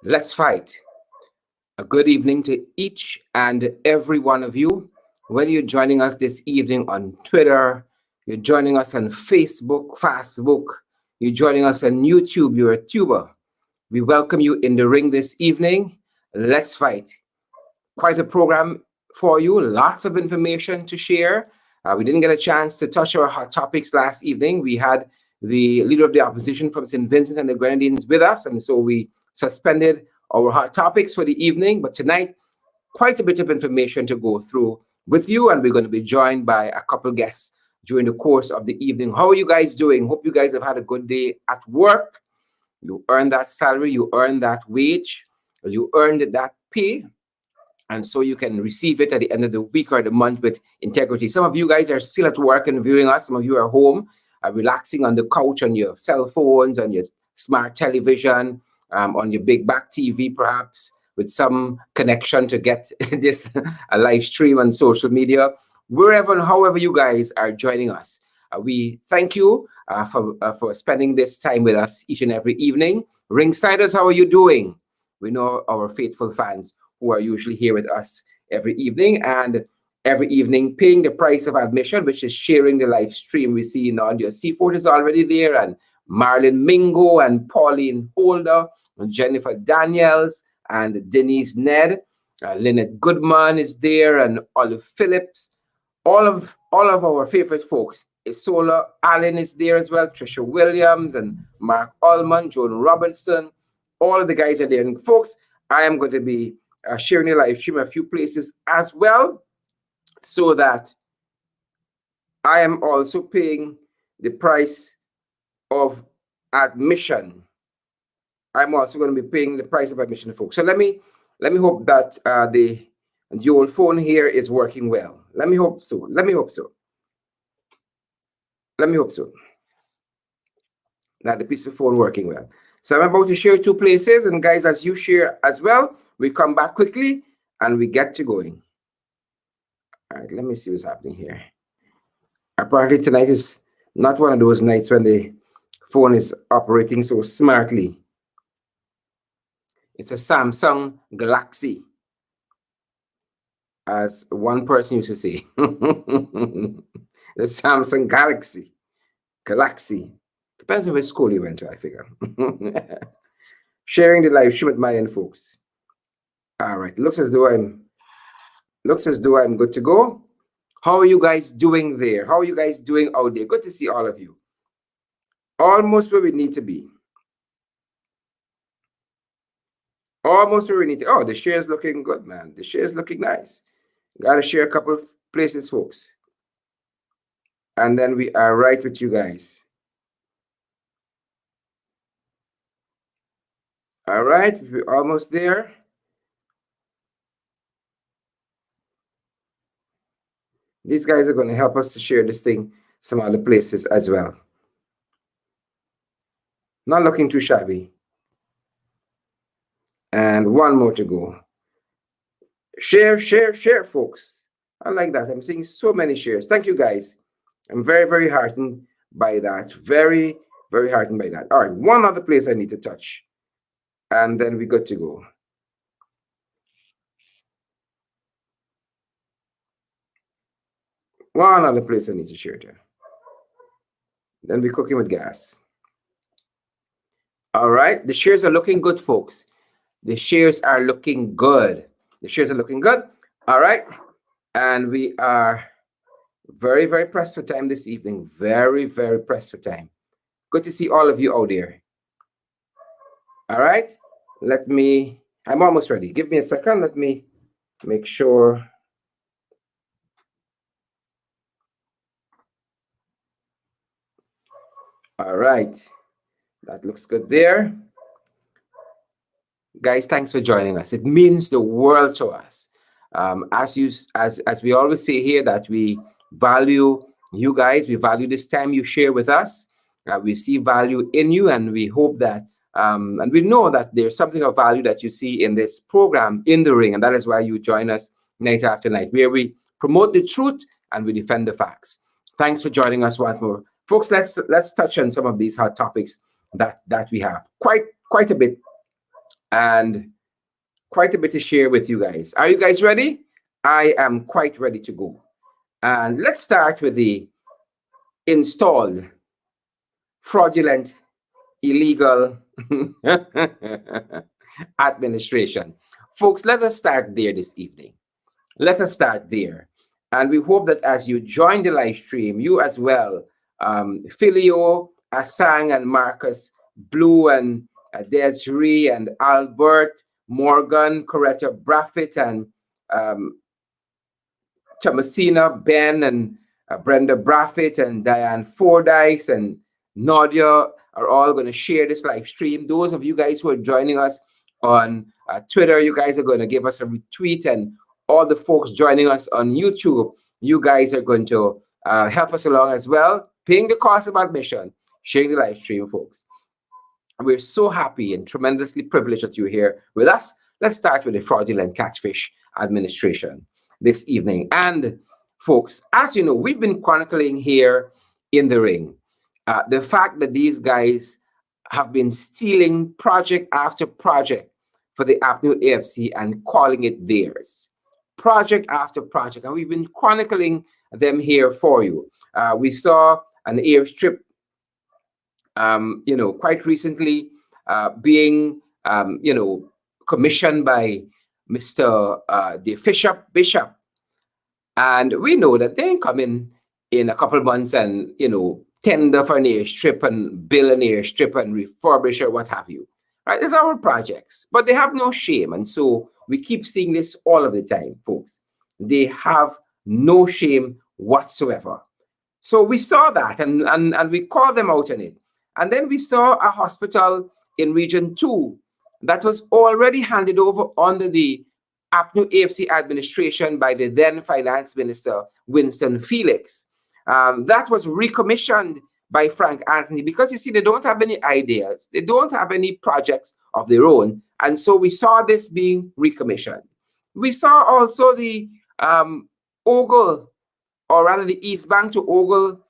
Let's fight. A good evening to each and every one of you. Whether you're joining us this evening on Twitter, you're joining us on Facebook, you're joining us on YouTube, you're a tuber. We welcome you in the ring this evening. Let's fight. Quite a program for you, lots of information to share. We didn't get a chance to touch our hot topics last evening. We had the leader of the opposition from St. Vincent and the Grenadines with us, and so we suspended our hot topics for the evening. But tonight, quite a bit of information to go through with you, and we're going to be joined by a couple guests during the course of the evening. How are you guys doing? Hope you guys have had a good day at work. You earned that salary, you earned that wage, you earned that pay, and so you can receive it at the end of the week or the month with integrity. Some of you guys are still at work and viewing us. Some of you are home, relaxing on the couch, on your cell phones, on your smart television, on your big back TV, perhaps, with some connection to get this a live stream on social media. Wherever and however you guys are joining us, we thank you for spending this time with us each and every evening. Ringsiders, how are you doing? We know our faithful fans who are usually here with us every evening, and every evening paying the price of admission, which is sharing the live stream. We see Nadia Seaford is already there, and Marilyn Mingo, and Pauline Holder, and Jennifer Daniels, and Denise Ned. Lynette Goodman is there, and Olive Phillips. All of our favorite folks. Isola Allen is there as well, Trisha Williams, and Mark Allman, Joan Robertson. All of the guys are there. And folks, I am going to be sharing a live stream a few places as well, so that I am also paying the price of admission. I'm also going to be paying the price of admission, folks. So let me hope that the dual phone here is working well. Let me hope so. Let me hope so. Let me hope so. That the piece of phone working well. So I'm about to share two places, and guys, as you share as well, we come back quickly and we get to going. All right, let me see what's happening here. Apparently tonight is not one of those nights when the phone is operating so smartly. It's a Samsung Galaxy, as one person used to say. The Samsung Galaxy. Depends on which school you went to, I figure. Sharing the live stream with my end, folks. All right, looks as though I'm good to go. How are you guys doing there? How are you guys doing out there? Good to see all of you. Almost where we need to be. Almost where we need to. Oh, the share is looking good, man. The share is looking nice. Got to share a couple of places, folks. And then we are right with you guys. All right, we're almost there. These guys are going to help us to share this thing some other places as well. Not looking too shabby. And one more to go. Share, folks. I like that. I'm seeing so many shares. Thank you, guys. I'm very, very heartened by that. Very, very heartened by that. All right, one other place I need to touch, and then we got to go. One other place I need to share to. Then we're cooking with gas. All right, the shares are looking good, folks. The shares are looking good. The shares are looking good. All right, and we are very, very pressed for time this evening. Very, very pressed for time. Good to see all of you out there. All right, I'm almost ready. Give me a second. Let me make sure. All right, that looks good there. Guys, thanks for joining us. It means the world to us. As we always say here, that we value you guys. We value this time you share with us. We see value in you, and we hope that, and we know that there's something of value that you see in this program, In the Ring, and that is why you join us night after night, where we promote the truth and we defend the facts. Thanks for joining us once more, folks. Let's touch on some of these hot topics that we have. Quite a bit and quite a bit to share with you guys. Are you guys ready? I am quite ready to go. And let's start with the installed, fraudulent, illegal administration. Folks, let us start there this evening. Let us start there. And we hope that as you join the live stream, you as well, Filio, Asang, and Marcus, Blue, and Desiree, and Albert, Morgan, Coretta Braffit, and um, Chamasina, Ben, and Brenda Braffit, and Diane Fordyce, and Nadia are all going to share this live stream. Those of you guys who are joining us on Twitter, you guys are going to give us a retweet, and all the folks joining us on YouTube, you guys are going to help us along as well, paying the cost of admission, sharing the live stream, folks. We're so happy and tremendously privileged that you're here with us. Let's start with the fraudulent catfish administration this evening. And folks, as you know, we've been chronicling here in the ring the fact that these guys have been stealing project after project for the Avenue AFC and calling it theirs. Project after project. And we've been chronicling them here for you. We saw an airstrip, quite recently being, commissioned by Mr. The Bishop. And we know that they ain't coming in a couple of months and, tender for an airstrip and build an airstrip and refurbish or what have you. Right? These are our projects, but they have no shame. And so we keep seeing this all of the time, folks. They have no shame whatsoever. So we saw that and we called them out on it. And then we saw a hospital in Region 2 that was already handed over under the Avenue AFC administration by the then Finance Minister, Winston Felix. That was recommissioned by Frank Anthony because, you see, they don't have any ideas. They don't have any projects of their own. And so we saw this being recommissioned. We saw also the Ogle, or rather the East Bank to Ogle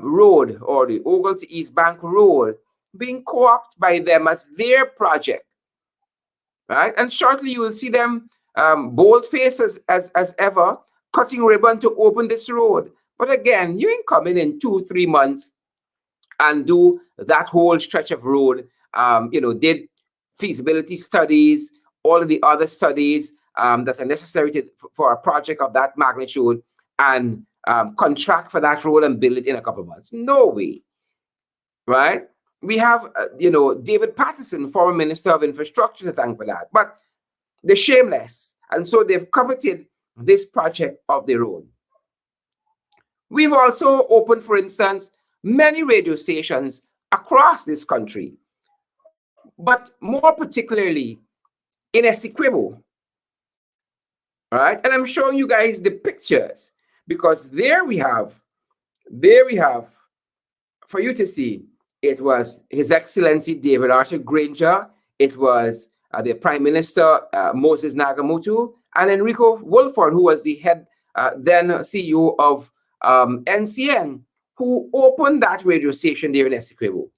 Road, or the Ogle to East Bank Road, being co-opted by them as their project. Right? And shortly you will see them bold faces as ever, cutting ribbon to open this road. But again, you ain't coming in 2-3 months and do that whole stretch of road. Did feasibility studies, all of the other studies that are necessary for a project of that magnitude, and contract for that road and build it in a couple of months. No way. Right? We have, David Patterson, former Minister of Infrastructure, to thank for that. But they're shameless. And so they've coveted this project of their own. We've also opened, for instance, many radio stations across this country, but more particularly in Essequibo. All right? And I'm showing you guys the pictures because there we have, for you to see, it was His Excellency David Arthur Granger, it was the Prime Minister Moses Nagamootoo, and Enrico Wolford, who was the head, then CEO of NCN, who opened that radio station there in Essequibo,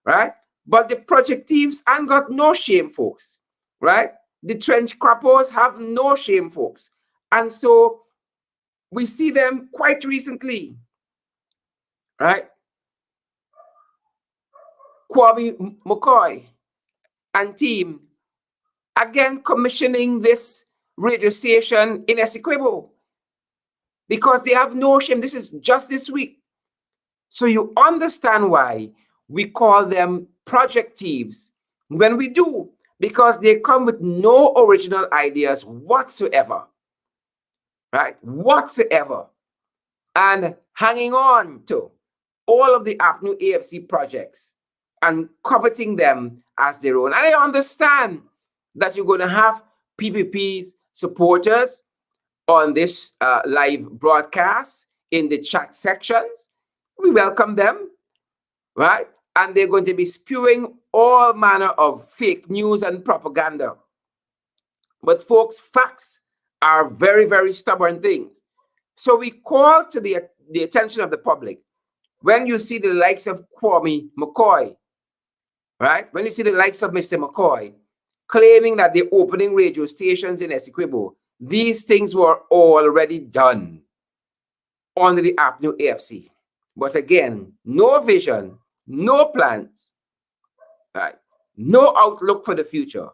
right? But the project thieves ain't got no shame, folks, right? The trench crappers have no shame, folks. And so we see them quite recently, right? Kwame McCoy and team again commissioning this radio station in Essequibo because they have no shame. This is just this week. So you understand why we call them project thieves when we do, because they come with no original ideas whatsoever, right? Whatsoever. And hanging on to all of the Avenue AFC projects and coveting them as their own. And I understand that you're going to have PPP's supporters on this live broadcast in the chat sections. We welcome them, right? And they're going to be spewing all manner of fake news and propaganda. But folks, facts are very, very stubborn things. So we call to the attention of the public when you see the likes of Kwame McCoy, right? When you see the likes of Mr. McCoy claiming that they're opening radio stations in Essequibo. These things were already done under the APNU AFC. But again, no vision, no plans, right? No outlook for the future.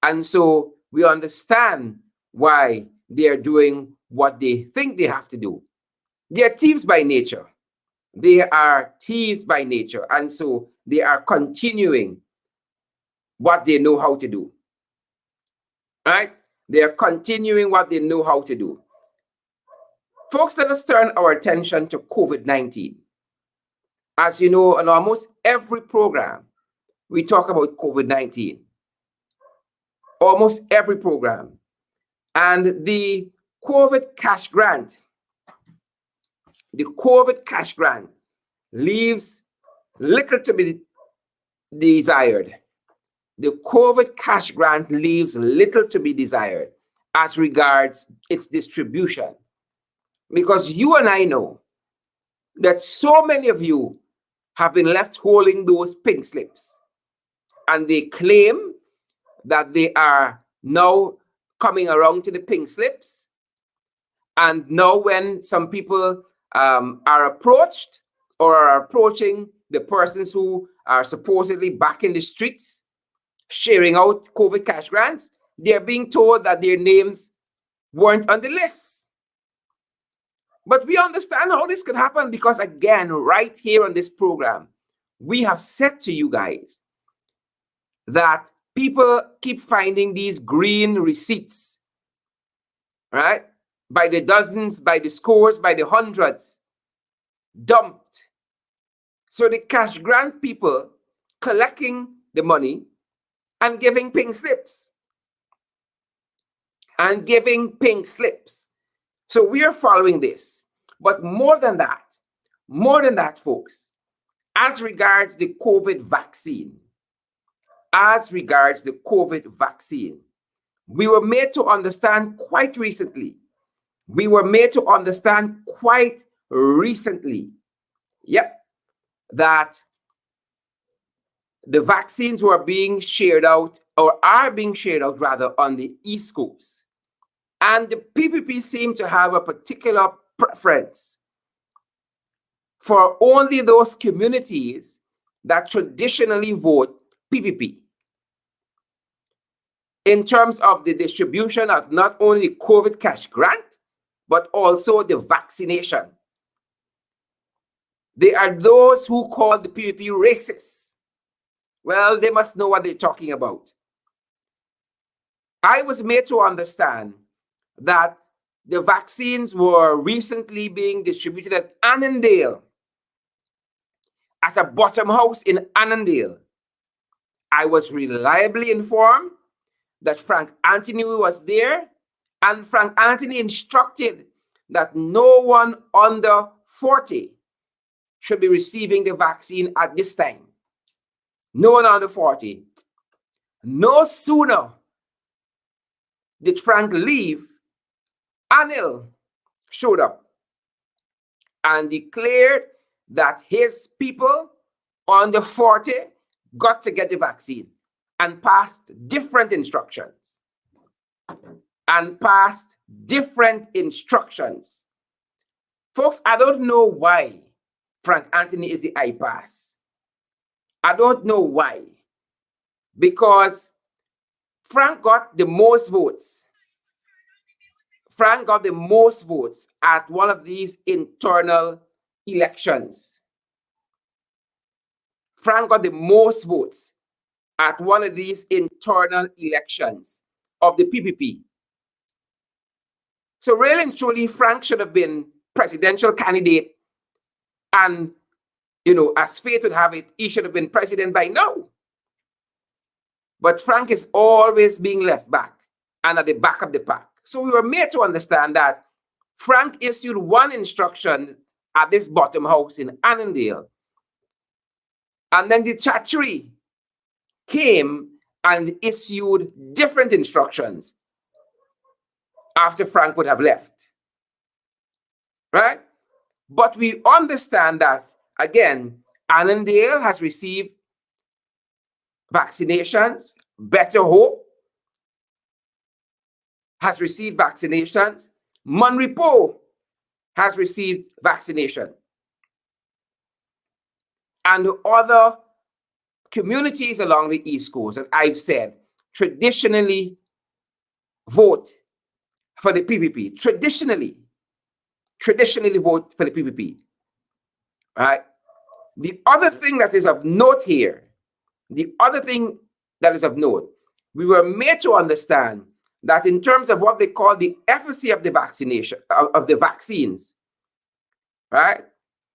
And so we understand why they are doing what they think they have to do. They are thieves by nature. They are thieves by nature. And so they are continuing what they know how to do. Right? They are continuing what they know how to do. Folks, let us turn our attention to COVID-19. As you know, on almost every program, we talk about COVID-19. Almost every program. And the COVID cash grant, leaves little to be desired. The COVID cash grant leaves little to be desired as regards its distribution. Because you and I know that so many of you have been left holding those pink slips. And they claim that they are now coming around to the pink slips. And now when some people are approached or are approaching the persons who are supposedly back in the streets sharing out COVID cash grants, they're being told that their names weren't on the list. But we understand how this could happen because, again, right here on this program, we have said to you guys that people keep finding these green receipts, right? By the dozens, by the scores, by the hundreds, dumped. So the cash grant people collecting the money and giving pink slips. So we are following this. But more than that, folks, as regards the COVID vaccine, we were made to understand quite recently. That the vaccines were being shared out, or are being shared out rather, on the East Coast. And the PPP seem to have a particular preference for only those communities that traditionally vote PPP in terms of the distribution of not only COVID cash grant, but also the vaccination. They are those who call the PPP racist. Well, they must know what they're talking about. I was made to understand that the vaccines were recently being distributed at Annandale, at a bottom house in Annandale. I was reliably informed that Frank Anthony was there, and Frank Anthony instructed that no one under 40 should be receiving the vaccine at this time. No one under 40. No sooner did Frank leave, Anil showed up and declared that his people under 40 got to get the vaccine, and passed different instructions. Folks, I don't know why Frank Anthony is the I-pass. I don't know why. Because Frank got the most votes. At one of these internal elections. Frank got the most votes at one of these internal elections of the PPP. So really and truly, Frank should have been presidential candidate, and, you know, as fate would have it, he should have been president by now. But Frank is always being left back and at the back of the pack. So we were made to understand that Frank issued one instruction at this bottom house in Annandale, and then the Chatri came and issued different instructions after Frank would have left, right? But we understand that, again, Annandale has received vaccinations, Better Hope, has received vaccinations. Monrepo has received vaccination. And other communities along the East Coast, as I've said, traditionally vote for the PPP. Traditionally vote for the PPP. Right? The other thing that is of note here, we were made to understand that in terms of what they call the efficacy of the vaccination, of the vaccines, right?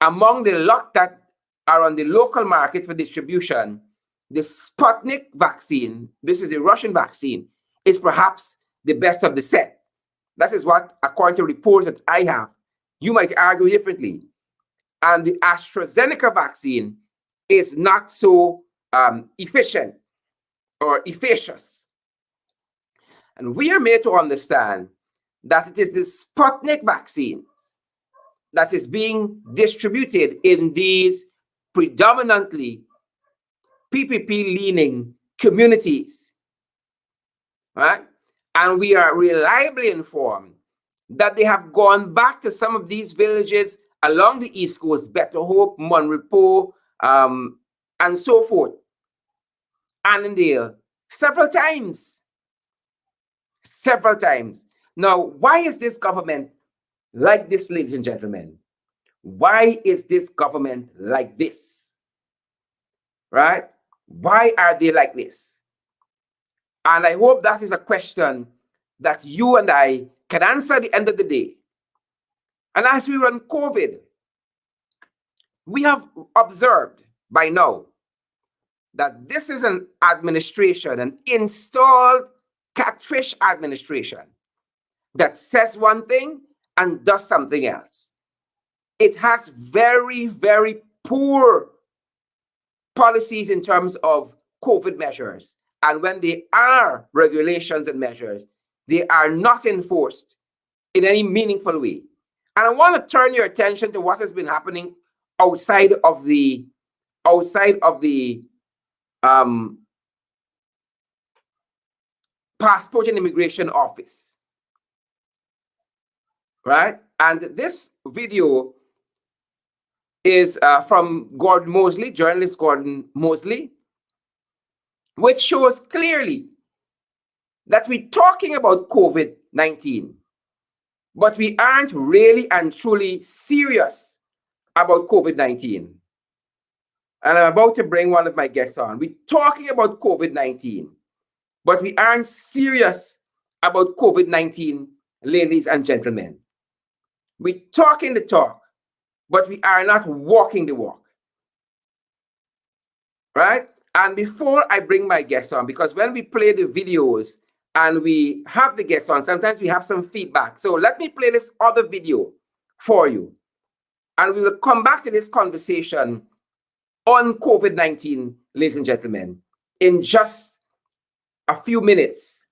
Among the lot that are on the local market for distribution, the Sputnik vaccine, this is a Russian vaccine, is perhaps the best of the set. That is what, according to reports that I have. You might argue differently. And the AstraZeneca vaccine is not so efficient or efficacious. And we are made to understand that it is the Sputnik vaccines that is being distributed in these predominantly PPP-leaning communities, right? And we are reliably informed that they have gone back to some of these villages along the East Coast, Better Hope, Monrepo, and so forth, Annandale, several times. Now, why is this government like this, ladies and gentlemen? Why is this government like this? Right? Why are they like this? And I hope that is a question that you and I can answer at the end of the day. And as we run COVID, we have observed by now that this is an administration, an installed catfish administration that says one thing and does something else. It has very, very poor policies in terms of COVID measures. And when there are regulations and measures, they are not enforced in any meaningful way. And I want to turn your attention to what has been happening outside of the Passport and Immigration Office, right? And this video is from Gordon Mosley, journalist Gordon Mosley, which shows clearly that we're talking about COVID-19, but we aren't really and truly serious about COVID-19. And I'm about to bring one of my guests on. We're talking about COVID-19, but we aren't serious about COVID-19, ladies and gentlemen. We're talking the talk, but we are not walking the walk. Right? And before I bring my guests on, because when we play the videos and we have the guests on, sometimes we have some feedback. So let me play this other video for you. And we will come back to this conversation on COVID-19, ladies and gentlemen, in just a few minutes.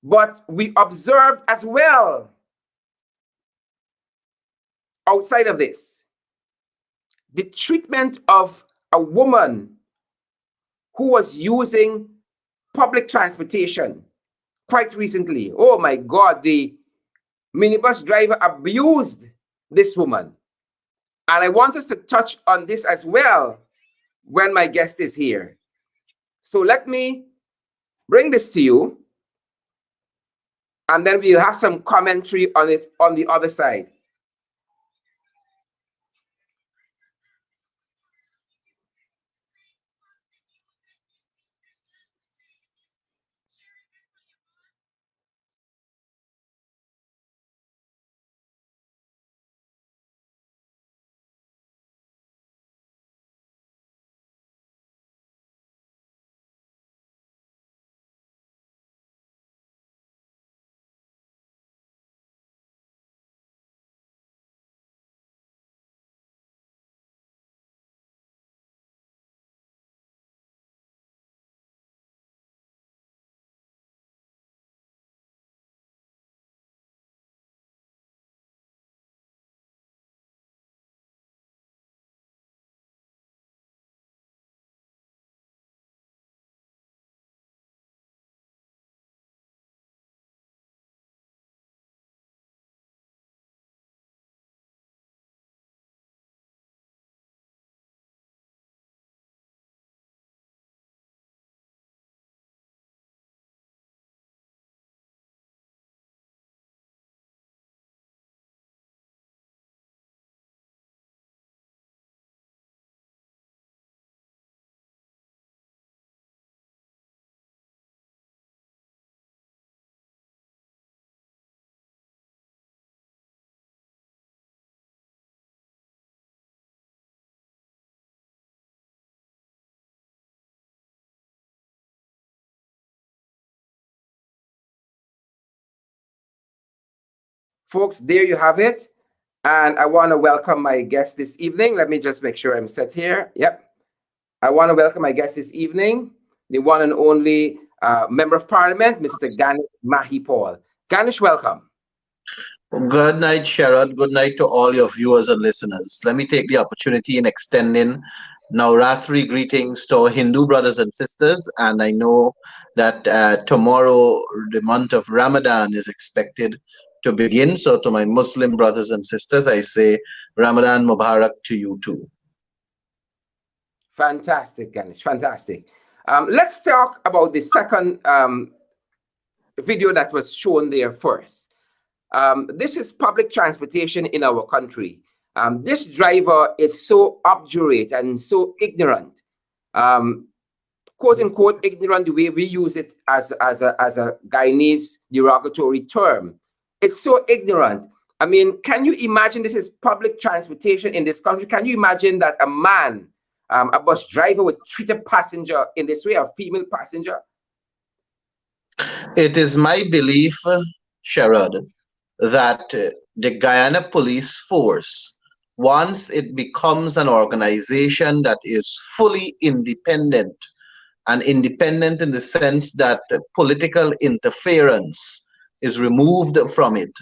But we observed as well, outside of this, the treatment of a woman who was using public transportation quite recently. Oh my God, the minibus driver abused this woman. And I want us to touch on this as well when my guest is here. So let me bring this to you, and then we'll have some commentary on it on the other side. Folks, there you have it. And I want to welcome my guest this evening. Let me just make sure I'm set here. Yep. I want to welcome my guest this evening, the one and only Member of Parliament, Mr. Ganesh Mahipaul. Ganesh, welcome. Good night, Sherrod. Good night to all your viewers and listeners. Let me take the opportunity in extending Navratri greetings to our Hindu brothers and sisters. And I know that tomorrow, the month of Ramadan is expected to begin. So, to my Muslim brothers and sisters, I say Ramadan Mubarak to you too. Fantastic, Ganesh. Fantastic. Let's talk about the second video that was shown there first. This is public transportation in our country. This driver is so obdurate and so ignorant, quote unquote ignorant, the way we use it as a Guyanese derogatory term. It's so ignorant. I mean, can you imagine this is public transportation in this country? Can you imagine that a man, a bus driver, would treat a passenger in this way, a female passenger? It is my belief, Sherrod, that the Guyana Police Force, once it becomes an organization that is fully independent, and independent in the sense that political interference is removed from it,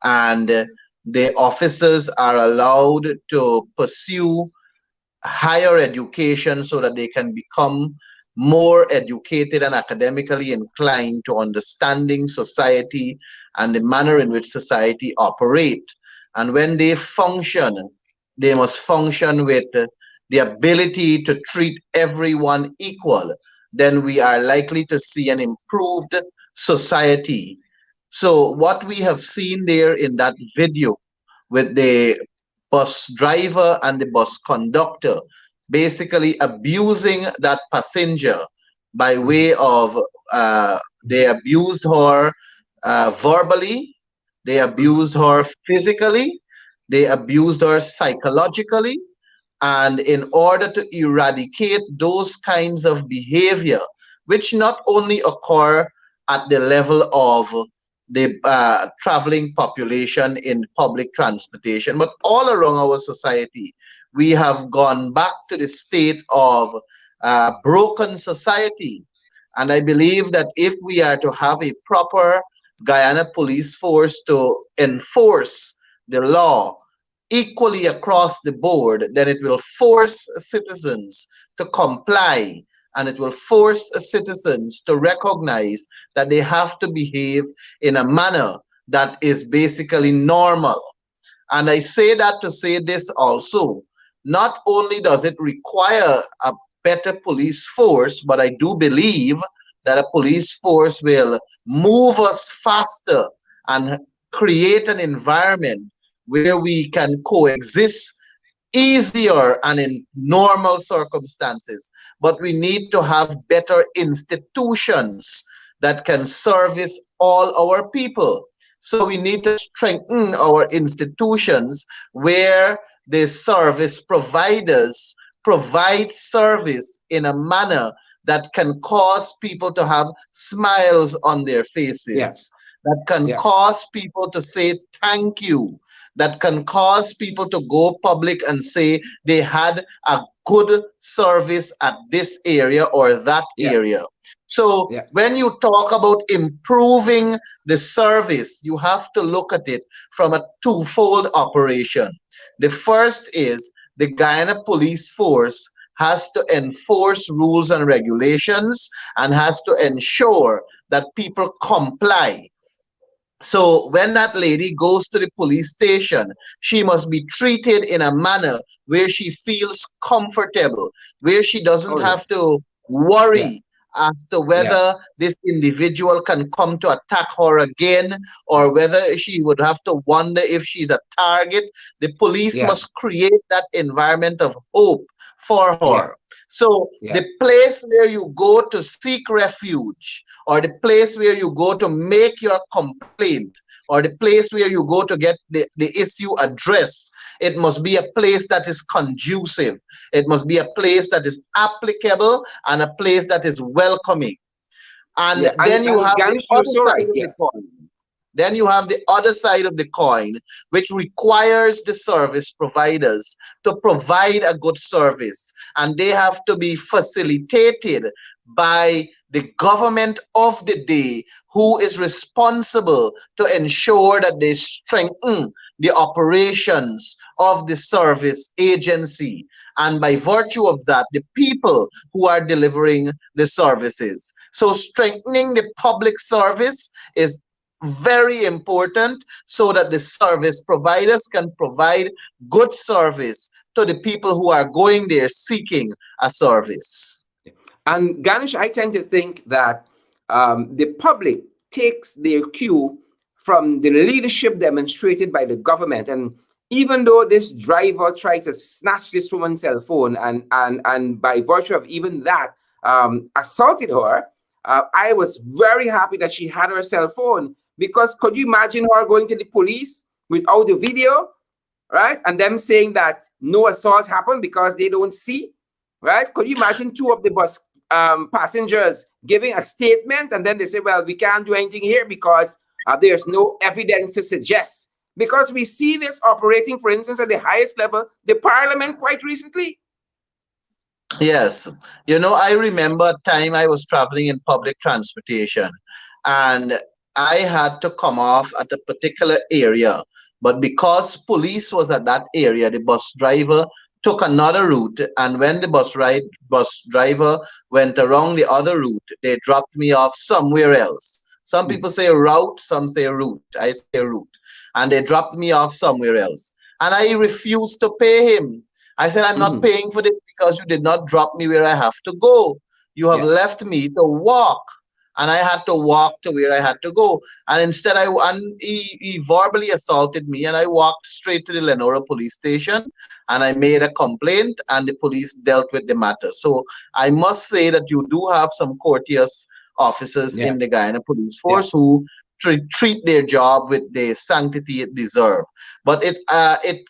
and the officers are allowed to pursue higher education so that they can become more educated and academically inclined to understanding society and the manner in which society operate. And when they function, they must function with the ability to treat everyone equal. Then we are likely to see an improved society. So what we have seen there in that video with the bus driver and the bus conductor basically abusing that passenger by way of they abused her verbally, they abused her physically, they abused her psychologically, and in order to eradicate those kinds of behavior, which not only occur at the level of the traveling population in public transportation, but all around our society, we have gone back to the state of broken society. And I believe that if we are to have a proper Guyana police force to enforce the law equally across the board, then it will force citizens to comply, and it will force citizens to recognize that they have to behave in a manner that is basically normal. And I say that to say this also. Not only does it require a better police force, but I do believe that a police force will move us faster and create an environment where we can coexist easier and in normal circumstances. But we need to have better institutions that can service all our people. So we need to strengthen our institutions where the service providers provide service in a manner that can cause people to have smiles on their Yeah, faces, that can yeah, cause people to say thank you, that can cause people to go public and say they had a good service at this area or that yeah, area. So yeah, when you talk about improving the service, you have to look at it from a twofold operation. The first is the Guyana Police Force has to enforce rules and regulations and has to ensure that people comply. So when that lady goes to the police station, she must be treated in a manner where she feels comfortable, where she doesn't oh have yes, to yeah, worry as to yeah, whether this individual can come to attack her again, or whether she would have to wonder if she's a target. The police yeah, must create that environment of hope for yeah, her. So yeah, the place where you go to seek refuge, or the place where you go to make your complaint, or the place where you go to get the issue addressed, it must be a place that is conducive. It must be a place that is applicable and a place that is welcoming. And yeah. then you And have the Ganesh, you're other so side right. of Yeah, the coin. Then you have the other side of the coin, which requires the service providers to provide a good service, and they have to be facilitated by the government of the day, who is responsible to ensure that they strengthen the operations of the service agency. And by virtue of that, the people who are delivering the services. So, strengthening the public service is very important so that the service providers can provide good service to the people who are going there seeking a service. And Ganesh, I tend to think that the public takes their cue from the leadership demonstrated by the government. And even though this driver tried to snatch this woman's cell phone and by virtue of even that assaulted her, I was very happy that she had her cell phone, because could you imagine her going to the police without the video, right? And them saying that no assault happened because they don't see, right? Could you imagine two of the bus passengers giving a statement and then they say, well, we can't do anything here because there's no evidence to suggest. Because we see this operating, for instance, at the highest level, the parliament quite recently. Yes, I remember a time I was traveling in public transportation, and I had to come off at a particular area. But because police was at that area, the bus driver took another route. And when the bus driver went around the other route, they dropped me off somewhere else. Some Mm. people say route, some say route. I say route. And they dropped me off somewhere else. And I refused to pay him. I said, I'm not Mhm. paying for this because you did not drop me where I have to go. You have Yeah, left me to walk, and I had to walk to where I had to go. And instead, he verbally assaulted me, and I walked straight to the Lenora police station, and I made a complaint, and the police dealt with the matter. So I must say that you do have some courteous officers yeah, in the Guyana Police yeah, Force who treat their job with the sanctity it deserves. But it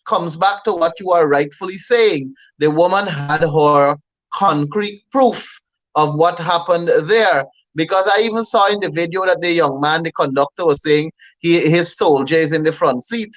comes back to what you are rightfully saying. The woman had her concrete proof of what happened there. Because I even saw in the video that the young man, the conductor, was saying his soldier is in the front seat.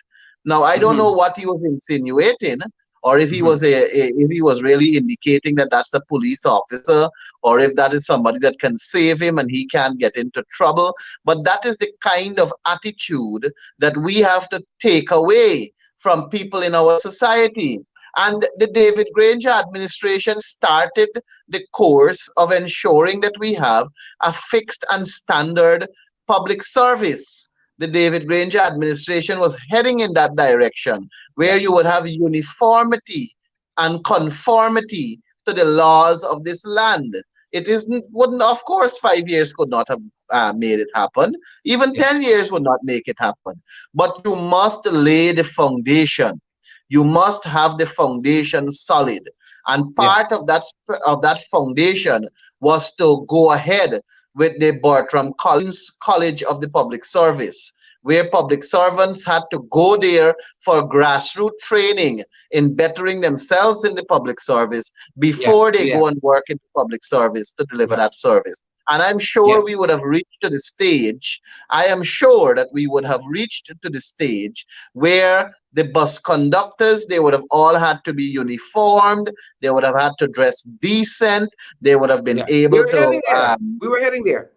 Now I don't know hmm what he was insinuating, or if he hmm was if he was really indicating that that's a police officer, or if that is somebody that can save him and he can't get into trouble. But that is the kind of attitude that we have to take away from people in our society. And the David Granger administration started the course of ensuring that we have a fixed and standard public service. The David Granger administration was heading in that direction, where yeah, you would have uniformity and conformity to the laws of this land. It isn't wouldn't of course 5 years could not have made it happen. Even yeah, 10 years would not make it happen. But you must lay the foundation. You must have the foundation solid. And yeah, part of that foundation was to go ahead with the Bertram Collins College of the Public Service, where public servants had to go there for grassroots training in bettering themselves in the public service yeah, before they yeah, go and work in the public service to deliver yeah, that service. And I'm yeah, sure we would have reached to the stage, I am sure that we would have reached to the stage where the bus conductors, they would have all had to be uniformed, they would have had to dress decent, they would have been yeah. We able were to heading there. We were heading there.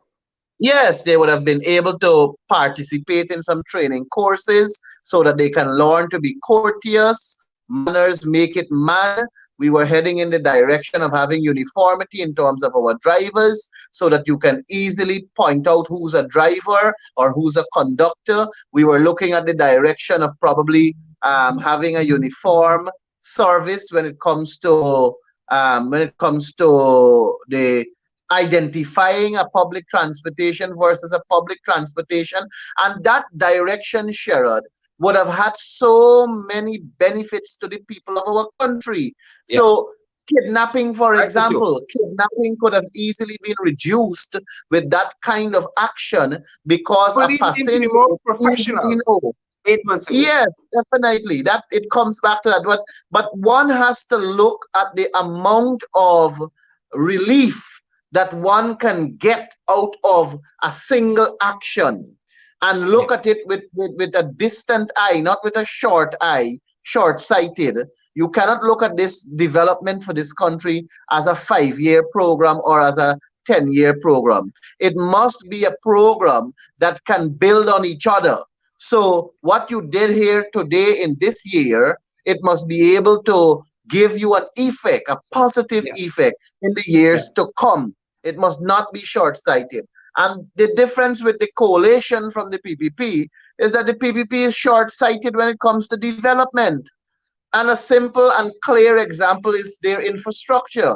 yes, they would have been able to participate in some training courses so that they can learn to be courteous. Manners make it man. We were heading in the direction of having uniformity in terms of our drivers so that you can easily point out who's a driver or who's a conductor. We were looking at the direction of probably having a uniform service when it comes to the identifying a public transportation versus a public transportation. And that direction, Sherrod, would have had so many benefits to the people of our country. Yeah, So, kidnapping, for rightly so. example, kidnapping could have easily been reduced with that kind of action because a Police seem to be passenger more would easily professional know. 8 months ago. Yes, definitely. That it comes back to that. But one has to look at the amount of relief that one can get out of a single action. and Yeah. look at it with a distant eye, not with a short eye, short-sighted. You cannot look at this development for this country as a 5-year program or as a 10-year program. It must be a program that can build on each other. So what you did here today in this year, it must be able to give you an effect, a positive Yeah. effect in the Yeah. years to come. It must not be short-sighted. And the difference with the coalition from the PPP is that the PPP is short-sighted when it comes to development. And a simple and clear example is their infrastructure.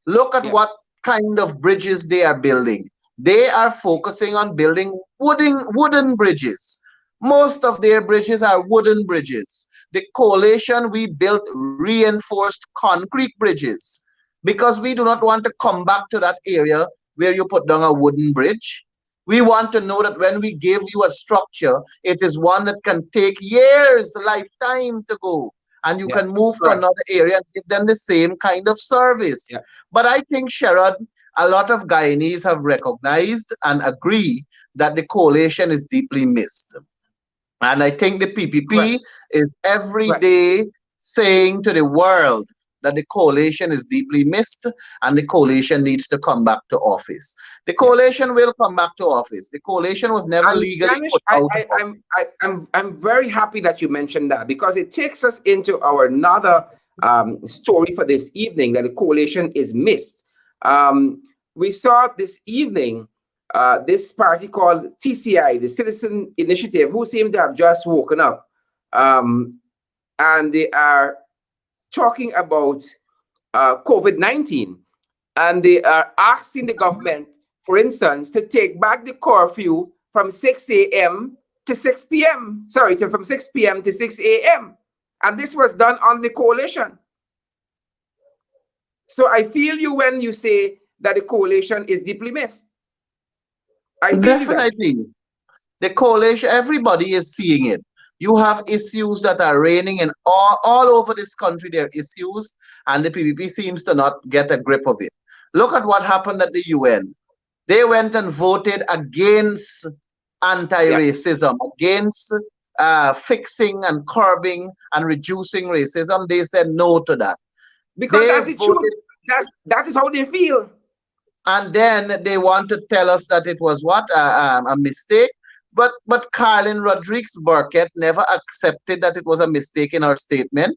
Look at Yeah. what kind of bridges they are building. They are focusing on building wooden bridges. Most of their bridges are wooden bridges. The coalition, we built reinforced concrete bridges because we do not want to come back to that area where you put down a wooden bridge. We want to know that when we give you a structure, it is one that can take years, lifetime to go, and you Yeah. can move to Correct. another area and give them the same kind of service. Yeah. But I think, Sherrod, a lot of Guyanese have recognized and agree that the coalition is deeply missed. And I think the Correct. PPP is every Correct. day saying to the world that the coalition is deeply missed and the coalition needs to come back to office. The Yeah. coalition will come back to office. The coalition was never And legally Ganesh, put out of office. I'm very happy that you mentioned that, because it takes us into our another story for this evening, that the coalition is missed. We saw this evening this party called TCI, the Citizen Initiative, who seem to have just woken up, um, and they are talking about COVID-19, and they are asking the government, for instance, to take back the curfew from 6 a.m. to 6 p.m. Sorry, from 6 p.m. to 6 a.m. And this was done on the coalition. So I feel you when you say that the coalition is deeply missed. I feel you, guys. Definitely. The coalition, everybody is seeing it. You have issues that are reigning in all over this country. There are issues, and the PPP seems to not get a grip of it. Look at what happened at the UN. They went and voted against Yeah, anti-racism, against fixing and curbing and reducing racism. They said no to that. because They that's the truth. voted, That is how they feel. and then they want to tell us that it was what a mistake. But Carlin Rodriguez Burkett never accepted that it was a mistake in her statement.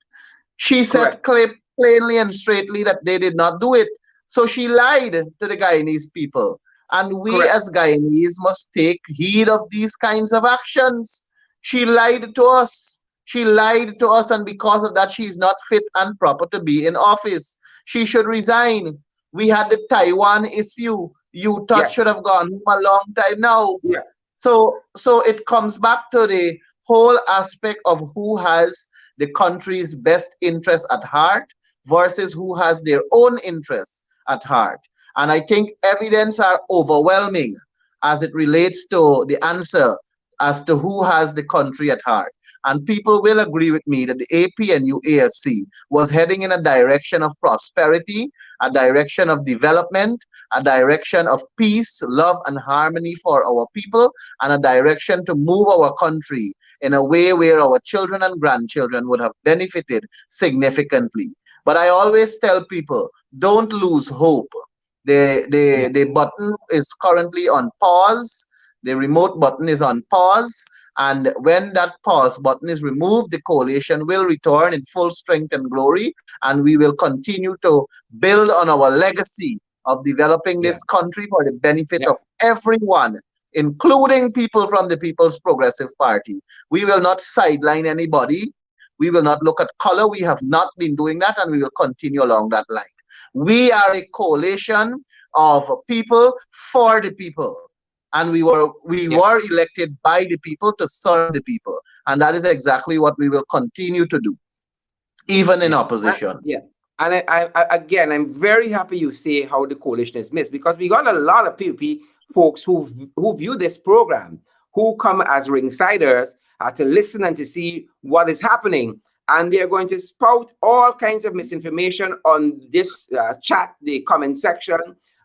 She said Correct. plainly and straightly that they did not do it. So she lied to the Guyanese people. And we Correct. as Guyanese must take heed of these kinds of actions. She lied to us. She lied to us, and because of that, she is not fit and proper to be in office. She should resign. We had the Taiwan issue. You thought should Yes. have gone home a long time now. Yeah. So it comes back to the whole aspect of who has the country's best interest at heart versus who has their own interests at heart. And I think evidence are overwhelming as it relates to the answer as to who has the country at heart. And people will agree with me that the APNU AFC was heading in a direction of prosperity, a direction of development, a direction of peace, love, and harmony for our people, and a direction to move our country in a way where our children and grandchildren would have benefited significantly. But I always tell people, don't lose hope. Yeah. The button is currently on pause. The remote button is on pause. And when that pause button is removed, the coalition will return in full strength and glory, and we will continue to build on our legacy of developing Yeah. this country for the benefit Yeah. of everyone, including people from the People's Progressive Party. We will not sideline anybody. We will not look at color. We have not been doing that, and we will continue along that line. We are a coalition of people for the people, and we Yeah. were elected by the people to serve the people, and that is exactly what we will continue to do, even in Yeah. opposition. Yeah. And again, I'm very happy you say how the coalition is missed, because we got a lot of people, folks who view this program, who come as ringsiders to listen and to see what is happening. And they're going to spout all kinds of misinformation on this chat, the comment section.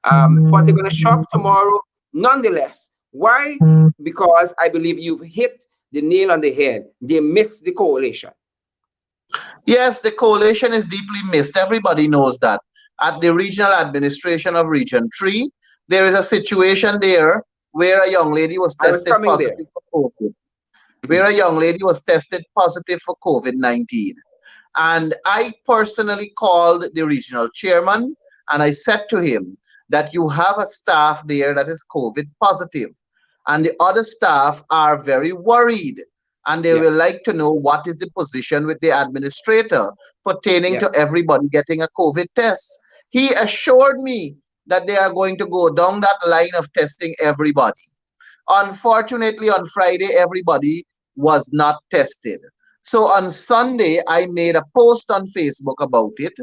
But they're going to show up tomorrow nonetheless Why? Because I believe you've hit the nail on the head. They missed the coalition. Yes, the coalition is deeply missed. Everybody knows that. At the regional administration of Region 3, there is a situation there where a young lady was I was tested coming there. positive for COVID, where Mhm. a young lady was tested positive for COVID-19. And I personally called the regional chairman and I said to him that you have a staff there that is COVID positive, and the other staff are very worried and they Yeah, will like to know what is the position with the administrator pertaining yeah. to everybody getting a COVID test. He assured me that they are going to go down that line of testing everybody. Unfortunately, on Friday, everybody was not tested. So on Sunday, I made a post on Facebook about it,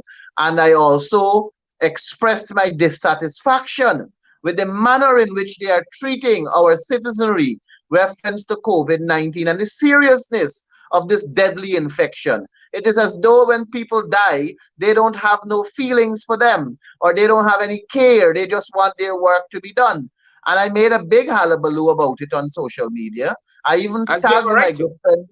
and I also expressed my dissatisfaction with the manner in which they are treating our citizenry reference to COVID-19 and the seriousness of this deadly infection. It is as though when people die, they don't have no feelings for them or they don't have any care. They just want their work to be done. And I made a big hullabaloo about it on social media. I even As you have tagged a my right to. good friend.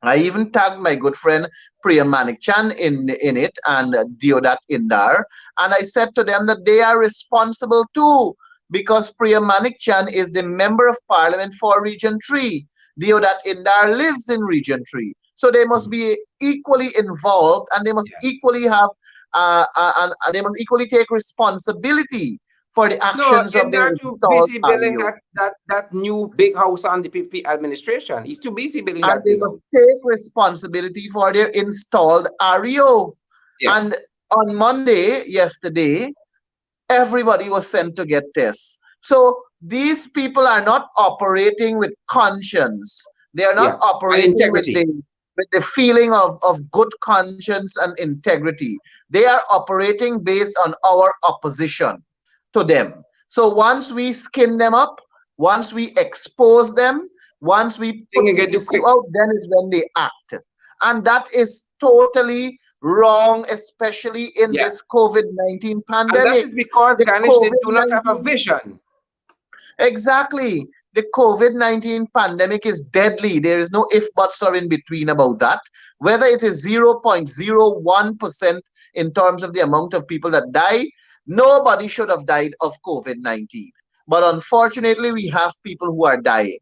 I even tagged my good friend Priya Manikchan in it and Deodat Indar. And I said to them that they are responsible too because Priya Manikchan is the member of parliament for Region 3. Deodat Indar lives in Region 3. So they must Mhm. be equally involved and they must Yeah. equally have and they must equally take responsibility for the No, actions of in their there too installed busy building REO. that new big house on the PP administration. He's too busy building And that they big must house. take responsibility for their installed REO. Yeah, And on Monday, yesterday, everybody was sent to get tests. So these people are not operating with conscience. They are not yeah. And operating integrity. with the feeling of good conscience and integrity. They are operating based on our opposition to them. So once we skin them up, once we expose them, once we Thing put can the get too issue quick. out, then is when they act. And that is totally wrong, especially in Yeah. this COVID-19 And that pandemic. is because The Ganesh, they do not have a COVID-19, vision. exactly. The COVID-19 pandemic is deadly. There is no if, buts, or in between about that. Whether it is 0.01% in terms of the amount of people that die, nobody should have died of COVID-19. But unfortunately, we have people who are dying.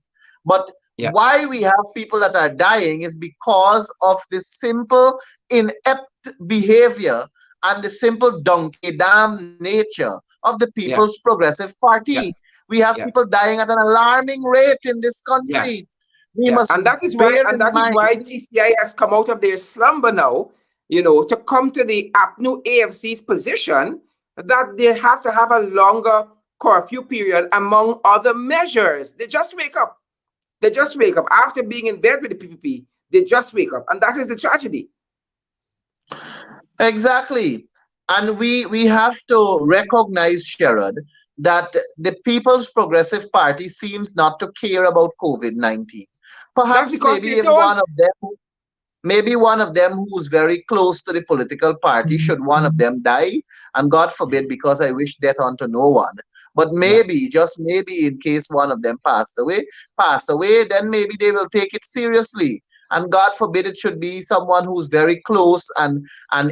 But Yeah, why we have people that are dying is because of the simple, inept behavior and the simple donkey damn nature of the yeah, People's Progressive yeah, Party. We have yeah, people dying at an alarming rate in this yeah. country. We Yeah, must bear in that is why mind. TCI has come out of their slumber now, to come to the new AFC's position that they have to have a longer curfew period among other measures. They just wake up. They just wake up after being in bed with the PPP. They just wake up, and that is the tragedy. Exactly. And we have to recognize, Sherrod, that the People's Progressive Party seems not to care about COVID-19. That's Perhaps because maybe they if don't. one of them who's very close to the political party, should one of them die, and God forbid, because I wish death unto no one, but Yeah, maybe, just maybe, in case one of them pass away, then maybe they will take it seriously. And God forbid it should be someone who's very close and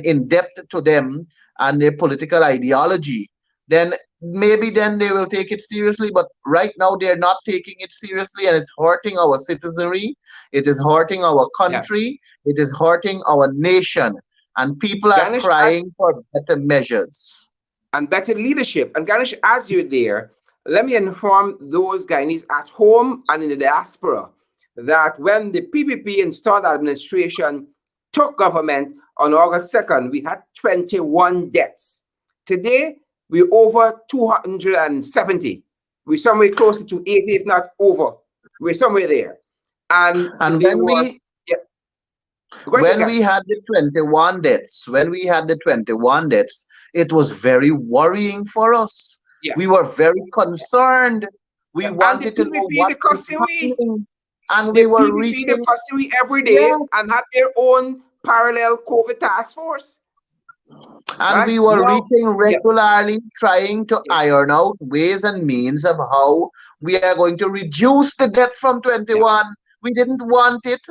in depth to them and their political ideology. Then maybe then they will take it seriously, but right now they're not taking it seriously, and it's hurting our citizenry, it is hurting our yeah. country, it is hurting our nation, and people are Ganesh, as crying for better measures. and better leadership. And Ganesh, as you're there, let me inform those Guyanese at home and in the diaspora that when the PPP installed administration took government on August 2nd, we had 21 deaths. Today, we're over 270. We're somewhere closer to 80, if not over. We're somewhere there. And And there was, yeah, go ahead, when we Ganesh. had the 21 deaths, it was very worrying for us. We were Yes. very concerned. We Yeah. And the wanted to know PPP, what the is cussing we. happening, and The we were PPP, the reaching. customary every day Yes, and have their own parallel COVID task force, and right? we were Now, reaching yeah, regularly, trying to yeah, iron out ways and means of how We are going to reduce the debt from Yeah. 21. We didn't want it.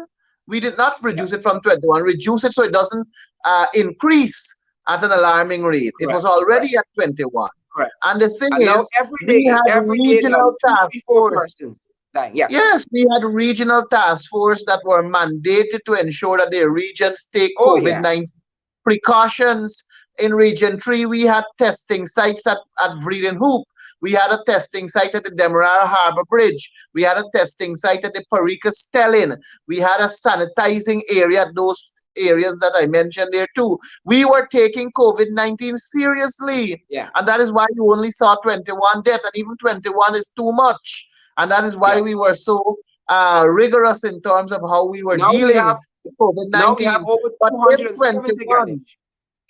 We did not Yeah. reduce it from 21, reduce it so it doesn't increase at an alarming rate. It was Correct. Correct. already at 21. Correct. And the thing And now is, we had every day now, regional two, task three, four force. persons dying. Yeah. Yes, we had regional task force that were mandated to ensure that their regions take Oh COVID-19 yes. precautions. In Region 3, we had testing sites at Vreeden Hoop. We had a testing site at the Demerara Harbour Bridge. We had a testing site at the Parika Stellin. We had a sanitizing area at those areas that I mentioned there too. We were taking COVID-19 seriously. Yeah. And that is why you only saw 21 deaths, and even 21 is too much. And that is why Yeah. we were so rigorous in terms of how we were Now we dealing have with now we have COVID-19. over But if 270, 21 Ganesh.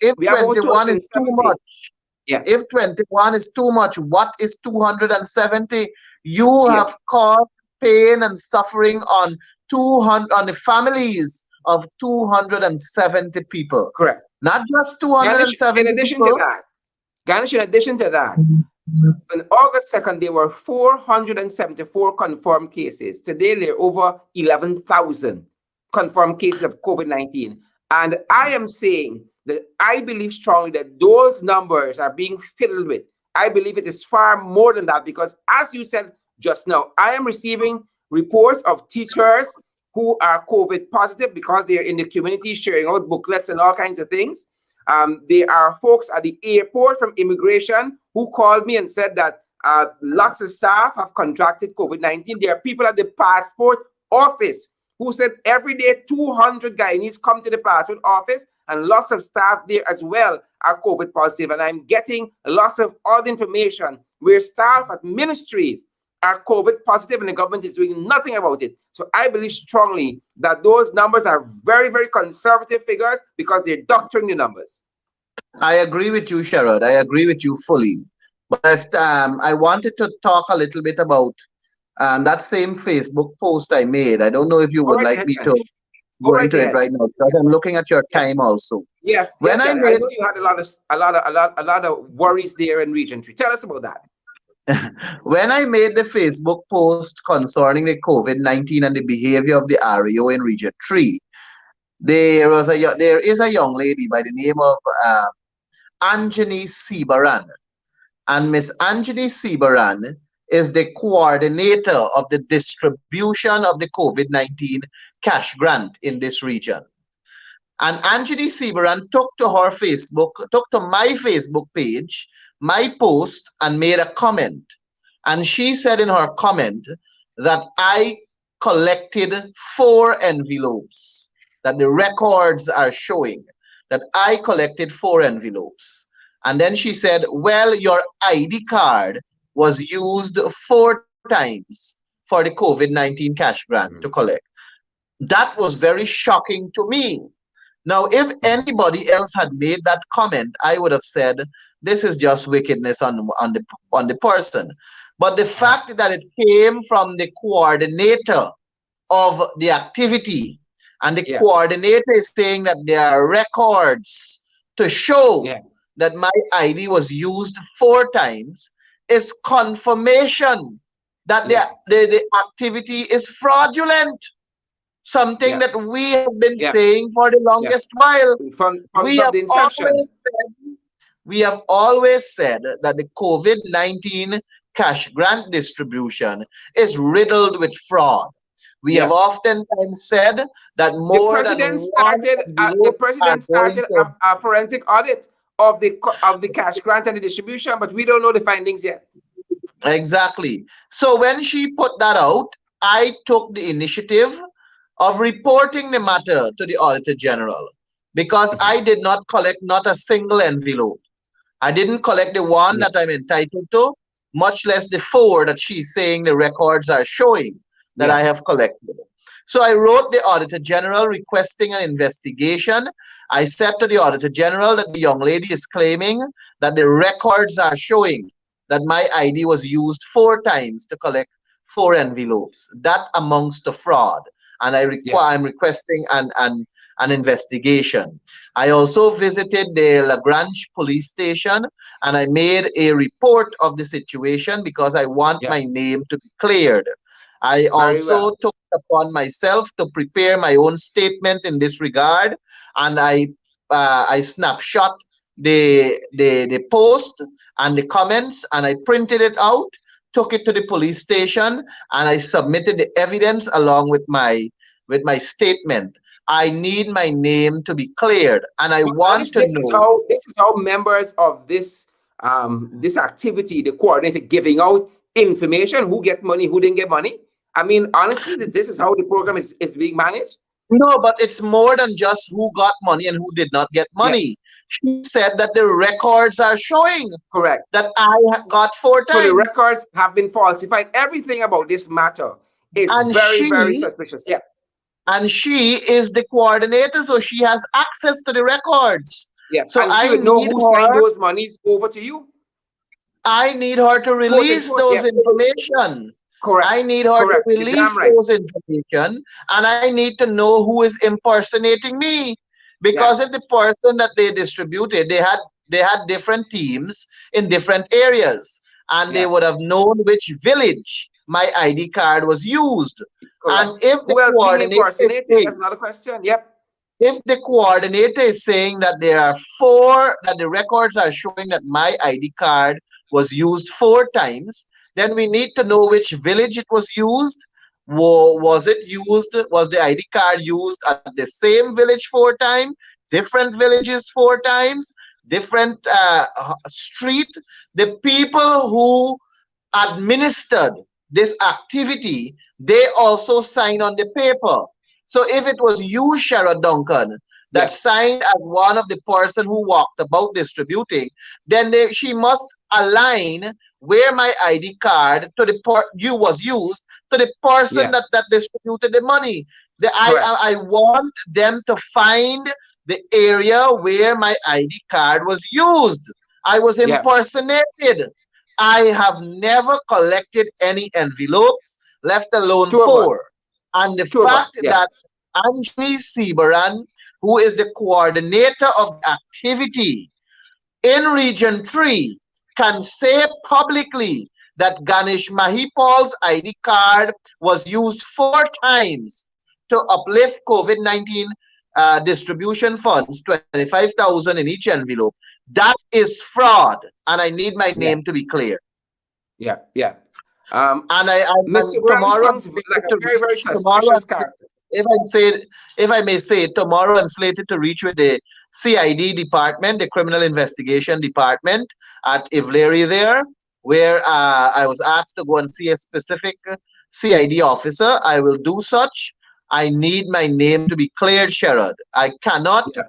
if We have over 21 is too 270. much, Yeah. if 21 is too much, what is 270? You Yeah. have caused pain and suffering on 200 on the families of 270 people. Correct. Not just Ganesh, in 270 addition to people. that, Ganesh, in addition to that, on August 2nd, there were 474 confirmed cases. Today, there are over 11,000 confirmed cases of COVID-19. And I am saying that I believe strongly that those numbers are being fiddled with. I believe it is far more than that because, as you said just now, I am receiving reports of teachers who are COVID positive because they're in the community sharing out booklets and all kinds of things. There are folks at the airport from immigration who called me and said that lots of staff have contracted COVID-19. There are people at the passport office who said every day 200 Guyanese come to the passport office and lots of staff there as well are COVID positive. And I'm getting lots of other information where staff at ministries are COVID positive and the government is doing nothing about it. So I believe strongly that those numbers are very, very conservative figures because they're doctoring the numbers. I agree with you, Sherrod. I agree with you fully. But I wanted to talk a little bit about that same Facebook post I made. I don't know if you Go would right like ahead, me to Ganesh. Go go right into it ahead. right now because I'm looking at your Yeah. time also. Yes, When yes, I Ganesh. I made know you had a lot of worries there in Region 3. Tell us about that. when I made the Facebook post concerning the COVID-19 and the behavior of the REO in Region 3, there is a young lady by the name of Anjani Sibaran. And Miss Anjani Sibaran is the coordinator of the distribution of the COVID-19 cash grant in this region. And Anjali Sibaran took to my Facebook page, my post, and made a comment. And she said in her comment that I collected 4 envelopes, that the records are showing that I collected 4 envelopes. And then she said, well, your ID card was used 4 times for the COVID-19 cash grant to Mhm. collect. That was very shocking to me. Now, if Mhm. anybody else had made that comment, I would have said, this is just wickedness on the person. But the Uh-huh. fact that it came from the coordinator of the activity, and the Yeah, coordinator is saying that there are records to show yeah, that my ID was used 4 times, is confirmation that yeah, the activity is fraudulent, something yeah, that we have been yeah, saying for the yeah. longest while. From We have the inception. always said, we have always said that the COVID-19 cash grant distribution is riddled with fraud. We have Yeah. oftentimes said that more than one The envelope are president going started to a forensic audit of the cash grant and the distribution, but we don't know the findings yet. exactly. So when she put that out, I took the initiative of reporting the matter to the Auditor General because Mhm. I did not collect not a single envelope. I didn't collect the one Yeah, that I'm entitled to, much less the 4 that she's saying the records are showing that yeah, I have collected. So I wrote the Auditor General requesting an investigation. I said to the Auditor General that the young lady is claiming that the records are showing that my ID was used 4 times to collect 4 envelopes. That amounts to fraud. And yeah, I'm requesting an investigation. I also visited the Lagrange police station and I made a report of the situation because I want Yeah. my name to be cleared. I Very also well. took it upon myself to prepare my own statement in this regard, and I snapshot the post and the comments, and I printed it out, took it to the police station, and I submitted the evidence along with my statement. I need my name to be cleared, and I But want Ganesh, to know. this is how members of this activity, the coordinator, giving out information, who get money, who didn't get money. I mean, honestly, this is how the program is being managed. No, but it's more than just who got money and who did not get Yeah, money. She said that the records are showing correct. that I got four So the times. records have been falsified. Everything about this matter is And very, very she suspicious. Yeah, and she is the coordinator, so she has access to the records. yeah. So And she would know who signed those monies over to you, I need her to quote release unquote. Yeah, those information. correct, I need her to correct. You're damn release right. those information, and I need to know who is impersonating me. Because if Yes. the person that they distributed, they had different teams in different areas, and they Yeah, would have known which village my ID card was used. correct. And if the Who else being coordinator is impersonated? saying That's another question. Yep. if the coordinator is saying that there are four, that the records are showing that my ID card was used four times, then we need to know which village it was used. Was it used, was the ID card used at the same village four times, different villages four times, different street? The people who administered this activity, they also sign on the paper. So if it was you, Shara Duncan, that Yeah. signed as one of the person who walked about distributing, then she must align where my ID card to the you was used to the person Yeah. that distributed the money. Correct. I want them to find the area where my ID card was used. I was Yeah. impersonated. I have never collected any envelopes, left alone Two of us. four. And the Two of us. fact Yeah. that Anjali Sibaran, who is the coordinator of the activity in Region 3, can say publicly that Ganesh Mahipaul's ID card was used four times to uplift COVID-19 distribution funds, 25,000 in each envelope. That is fraud, and I need my Yeah. name to be clear. Yeah. Yeah. Um, And Mr. Brown tomorrow I'm sounds like slated a to very, very reach tomorrow. suspicious character. If I say, if I may say, tomorrow I'm slated to reach with the CID department, the Criminal Investigation Department at Ivlery there, where I was asked to go and see a specific CID officer. I will do such. I need my name to be cleared, Sherrod. I cannot Yeah.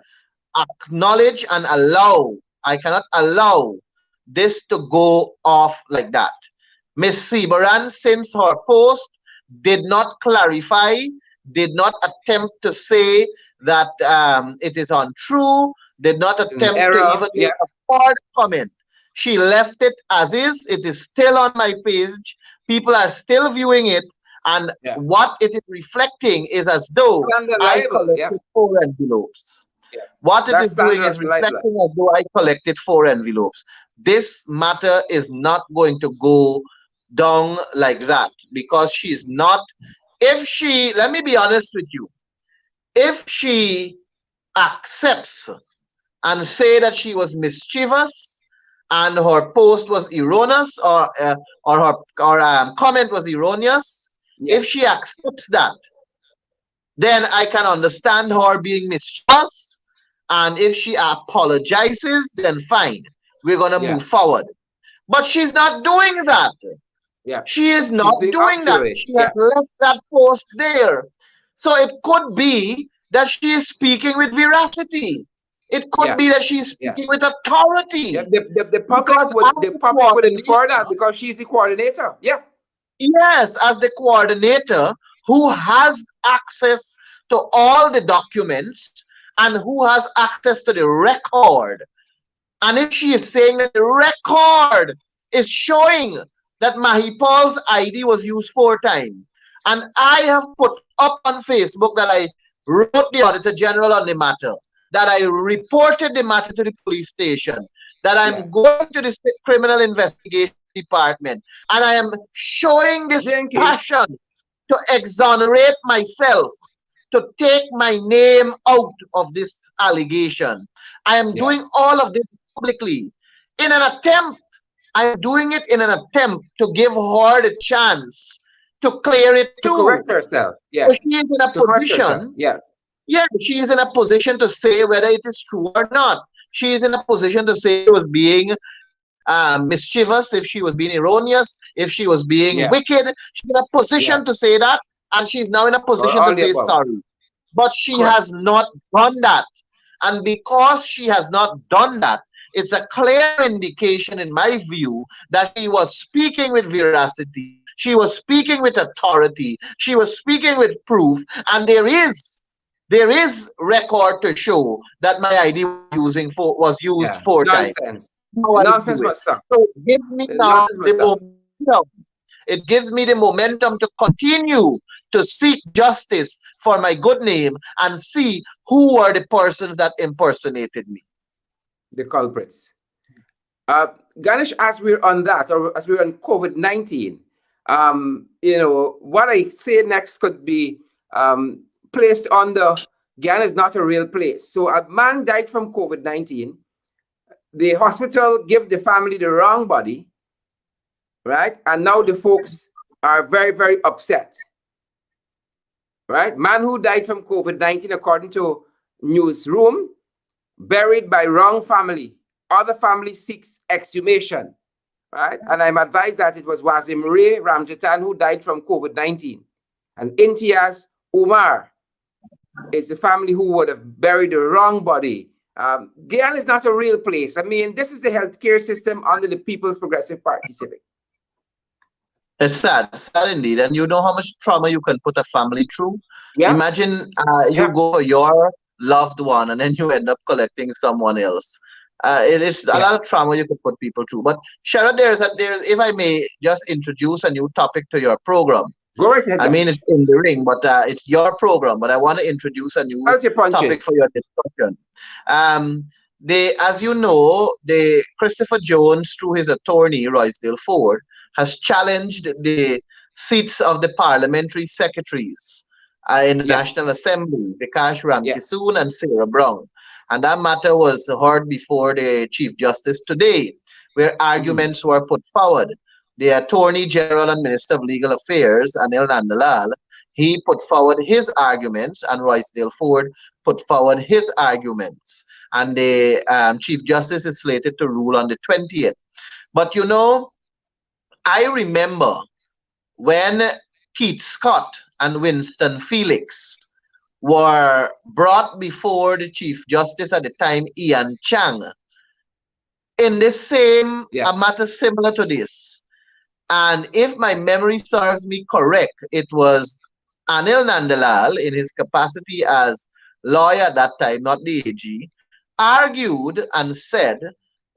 acknowledge and allow, I cannot allow this to go off like that. Miss Sibaran, since her post, did not clarify, did not attempt to say that it is untrue, did not It's an attempt to error. even Yeah. make a third comment. She left it as is. It is still on my page. People are still viewing it. And Yeah. what it is reflecting is as though Slander I libel. Yeah. collected four envelopes. Yeah. What it is That's doing slander is libel. reflecting as though I collected four envelopes. This matter is not going to go down like that because she's not. If she, let me be honest with you, if she accepts and say that she was mischievous and her post was erroneous or her comment was erroneous, Yeah. if she accepts that, then I can understand her being mischievous. And if she apologizes, then fine. We're going to Yeah. move forward. But she's not doing that. Yeah. She is She's not being doing that. arbitrary. She has Yeah. left that post there. So it could be that she is speaking with veracity. It could Yeah. be that she is Yeah. speaking with Yeah. authority. The public Because would as the the public would infer coordinator, that because she's the coordinator. Yeah. yes, as the coordinator who has access to all the documents and who has access to the record. And if she is saying that the record is showing that Mahipal's ID was used four times, and I have put up on Facebook that I wrote the Auditor General on the matter, that I reported the matter to the police station, that Yeah. I'm going to the Criminal Investigation Department, and I am showing this JNK. passion to exonerate myself, to take my name out of this allegation. I am Yeah. doing all of this publicly in an attempt, I am doing it in an attempt to give her the chance to clear it To too. correct herself. So Yeah. she is in a To correct herself. position, Yes. yeah, she is in a position to say whether it is true or not. She is in a position to say she was being mischievous, if she was being erroneous, if she was being Yeah. wicked. She's in a Yeah. position to say that, and she's now in a Or position to all the say above. sorry. But she Correct. has not done that. And because she has not done that, it's a clear indication, in my view, that she was speaking with veracity, she was speaking with authority, she was speaking with proof, and there is record to show that my ID was used Yeah. 4 times. Nonsense. That's how The I nonsense view it. must stop. So it gives me The now nonsense the must stop. momentum. It gives me the momentum to continue to seek justice for my good name and see who were the persons that impersonated me. The culprits. Ganesh, as we're on that, or as we're on COVID-19, what I say next could be placed on the Ghana is not a real place. So a man died from COVID-19. The hospital give the family the wrong body, right? And now the folks are very, very upset, right? Man who died from COVID-19, according to newsroom, buried by wrong family. Other family seeks exhumation, right? And I'm advised that it was Wasim Ray Ramjatan who died from COVID-19. And Intiaz Umar is the family who would have buried the wrong body. Guyana is not a real place. I mean, this is the healthcare system under the People's Progressive Party, Civic. It's sad indeed. And you know how much trauma you can put a family through? Yeah, Imagine you yeah, go for your loved one and then you end up collecting someone else. It's a yeah. lot of trauma you could put people through. But Sharon, if I may just introduce a new topic to your program. Go right ahead, I mean, it's Ganesh. in the ring, but it's your program. But I want to introduce a new Out your topic punches. for your discussion. Um, as you know, Christopher Jones, through his attorney Roysdale Ford, has challenged the seats of the parliamentary secretaries in the Yes, National Assembly, Vikash yes. Ramkisoon and Sarah Brown. And that matter was heard before the Chief Justice today, where Mhm. arguments were put forward. The Attorney General and Minister of Legal Affairs, Anil Nandalal, he put forward his arguments, and Roysdale Ford put forward his arguments. And the Chief Justice is slated to rule on the 20th. But I remember when Keith Scott and Winston Felix were brought before the Chief Justice at the time, Ian Chang, in the same Yeah, a matter similar to this. And if my memory serves me correct, it was Anil Nandalal, in his capacity as lawyer at that time, not the AG, argued and said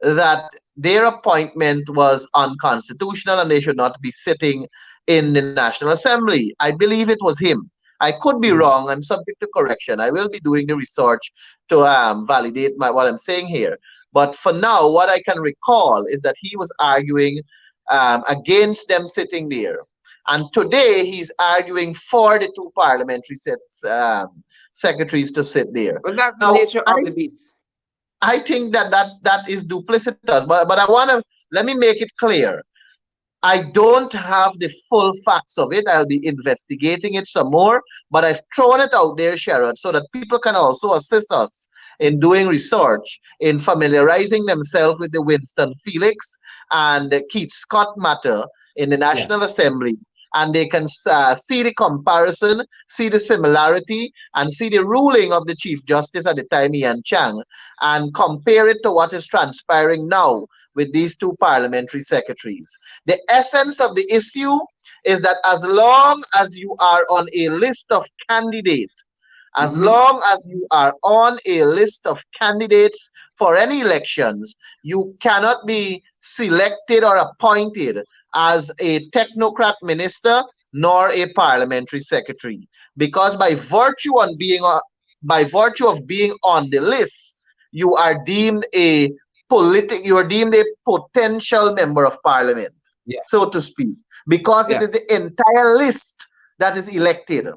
that their appointment was unconstitutional and they should not be sitting in the National Assembly. I believe it was him. I could be mhm. wrong. I'm subject to correction. I will be doing the research to validate what I'm saying here. But for now, what I can recall is that he was arguing against them sitting there. And today he's arguing for the two parliamentary secretaries to sit there. Well, that's the Now, nature of the beast. I think that is duplicitous, but I want to let me make it clear. I don't have the full facts of it. I'll be investigating it some more, but I've thrown it out there, Sherrod, so that people can also assist us in doing research, in familiarizing themselves with the Winston Felix and the Keith Scott matter in the Yeah, National Assembly. And they can see the comparison, see the similarity, and see the ruling of the Chief Justice at the time, Ian Chang, and compare it to what is transpiring now with these two parliamentary secretaries. The essence of the issue is that as long as you are on a list of candidates, as hmm, long as you are on a list of candidates for any elections, you cannot be selected or appointed as a technocrat minister nor a parliamentary secretary, because by virtue of being on the list, you are deemed you are deemed a potential member of parliament, Yeah, so to speak, because it yeah, is the entire list that is elected.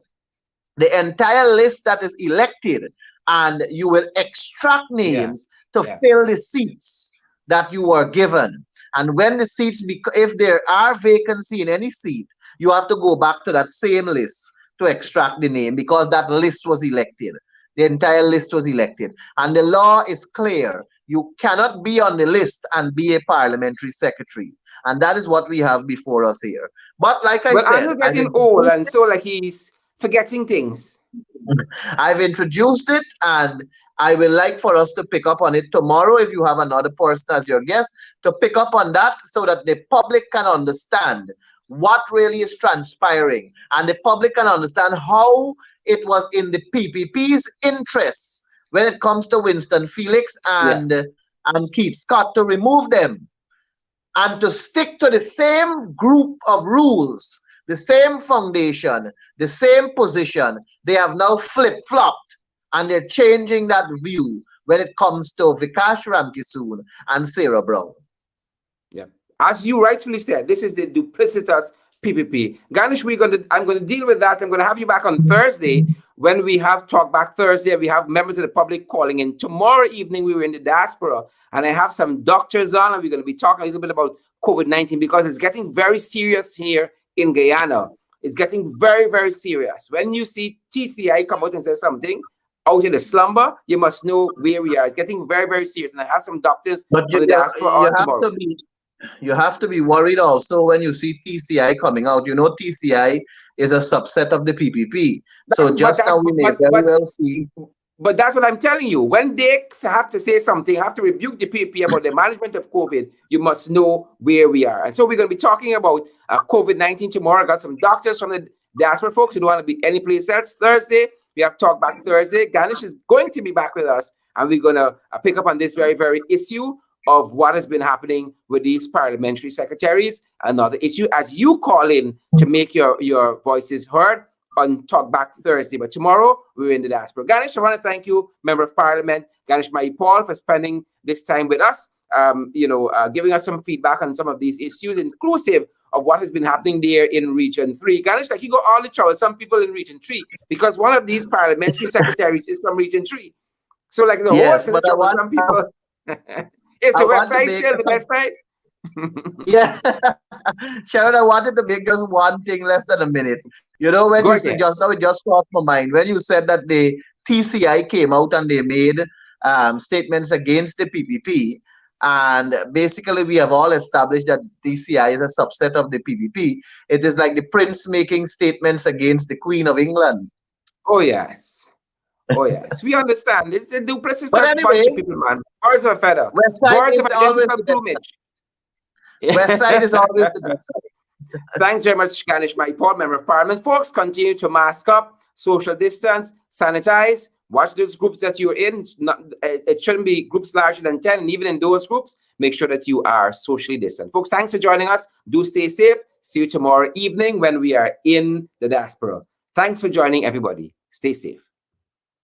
The entire list that is elected, and you will extract yeah, names to yeah, fill the seats that you were given. And when the seats, if there are vacancy in any seat, you have to go back to that same list to extract the name, because that list was elected. The entire list was elected. And the law is clear. You cannot be on the list and be a parliamentary secretary. And that is what we have before us here. But like I well, said, Andrew getting old, and so like he's forgetting things. I've introduced it, and I will like for us to pick up on it tomorrow if you have another person as your guest, to pick up on that so that the public can understand what really is transpiring, and the public can understand how it was in the PPP's interests when it comes to Winston Felix Yeah, and Keith Scott to remove them and to stick to the same group of rules, the same foundation, the same position. They have now flip flopped, and they're changing that view when it comes to Vikash Ramkisoon and Sarah Brown. yeah. As you rightfully said, this is the duplicitous PPP. Ganesh, I'm going to deal with that. I'm going to have you back on Thursday when we have Talk Back Thursday. We have members of the public calling in. Tomorrow evening, we were in the diaspora, and I have some doctors on, and we're going to be talking a little bit about COVID-19 because it's getting very serious here in Guyana. It's getting very, very serious. When you see TCI come out and say something out in the slumber, you must know where we are. It's getting very, very serious. And I have some doctors But from the diaspora you on have tomorrow. to be worried also when you see TCI coming out. You know TCI is a subset of the PPP. So But just that, now we may very well see. but that's what I'm telling you. When they have to say something, have to rebuke the PP about the management of COVID, you must know where we are. And so we're going to be talking about COVID-19 tomorrow. I got some doctors from the diaspora folks who don't want to be anyplace else. Thursday, we have Talk Back Thursday. Ganesh is going to be back with us, and we're going to pick up on this very, very issue of what has been happening with these parliamentary secretaries. Another issue as you call in to make your voices heard on Talk Back Thursday. But tomorrow, we're in the diaspora. Ganesh, I want to thank you, Member of Parliament, Ganesh Mahipaul, for spending this time with us, giving us some feedback on some of these issues, inclusive of what has been happening there in Region 3. Ganesh, like you got all the trouble, some people in Region 3, because one of these parliamentary secretaries is from Region 3. So like the whole Yes, set of but trouble, some people... Is I the West want to Side make still the best side? yeah, Sharon, I wanted to make just one thing less than a minute. You know, when Go you said again. just now, it just crossed my mind when you said that the TCI came out and they made statements against the PPP. And basically, we have all established that TCI is a subset of the PPP. It is like the prince making statements against the Queen of England. Oh, yes. Oh, yes. We understand. It's a But duplicitous bunch anyway, of people, man. Birds of a feather. West Side Birds of is always identical the best side. plumage. West Side is always the best side. Thanks very much, Ganesh Mahipaul, Member of Parliament. Folks, continue to mask up, social distance, sanitize, watch those groups that you're in. It shouldn't be groups larger than 10. And even in those groups, make sure that you are socially distant. Folks, thanks for joining us. Do stay safe. See you tomorrow evening when we are in the diaspora. Thanks for joining, everybody. Stay safe.